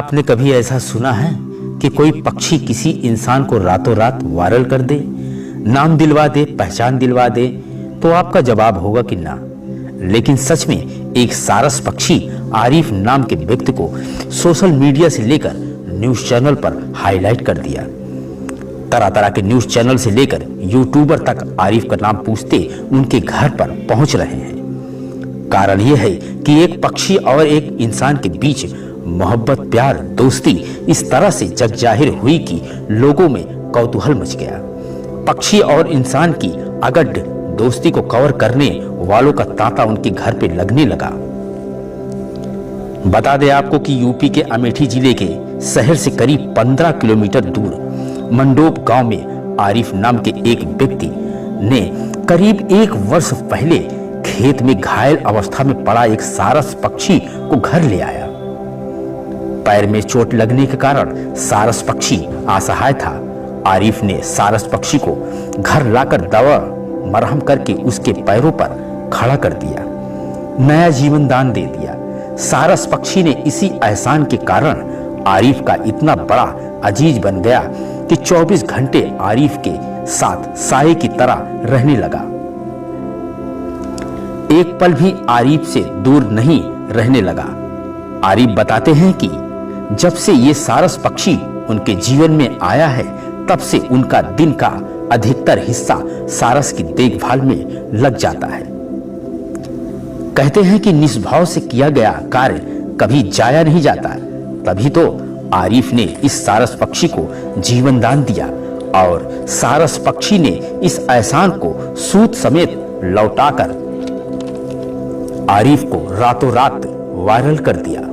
आपने कभी ऐसा सुना है कि कोई पक्षी किसी इंसान को रातों रात वायरल कर दे, नाम दिलवा दे, पहचान दिलवा दे? तो आपका जवाब होगा कि ना। लेकिन सच में एक सारस पक्षी आरिफ नाम के व्यक्ति को सोशल मीडिया से लेकर न्यूज चैनल पर हाईलाइट कर दिया। तरह तरह के न्यूज चैनल से लेकर यूट्यूबर तक आरिफ का नाम पूछते उनके घर पर पहुंच रहे हैं। कारण यह है कि एक पक्षी और एक इंसान के बीच मोहब्बत, प्यार, दोस्ती इस तरह से जग जाहिर हुई कि लोगों में कौतूहल मच गया। पक्षी और इंसान की अगड दोस्ती को कवर करने वालों का तांता उनके घर पे लगने लगा। बता दें आपको कि यूपी के अमेठी जिले के शहर से करीब 15 किलोमीटर दूर मंडोप गांव में आरिफ नाम के एक व्यक्ति ने करीब 1 वर्ष पहले खेत में घायल अवस्था में पड़ा एक सारस पक्षी को घर ले आया। पैर में चोट लगने के कारण सारस पक्षी असहाय था। आरिफ ने सारस पक्षी को घर लाकर दवा मरहम करके उसके पैरों पर खड़ा कर दिया, नया जीवन दान दे दिया। सारस पक्षी ने इसी एहसान के कारण आरिफ का इतना बड़ा अजीज बन गया कि 24 घंटे आरिफ के साथ साये की तरह रहने लगा। एक पल भी आरिफ से दूर नहीं रहने लगा। आरिफ बताते हैं कि जब से ये सारस पक्षी उनके जीवन में आया है, तब से उनका दिन का अधिकतर हिस्सा सारस की देखभाल में लग जाता है। कहते हैं कि निष्भाव से किया गया कार्य कभी जाया नहीं जाता। तभी तो आरिफ ने इस सारस पक्षी को जीवन दान दिया और सारस पक्षी ने इस एहसान को सूद समेत लौटाकर आरिफ को रातों रात वायरल कर दिया।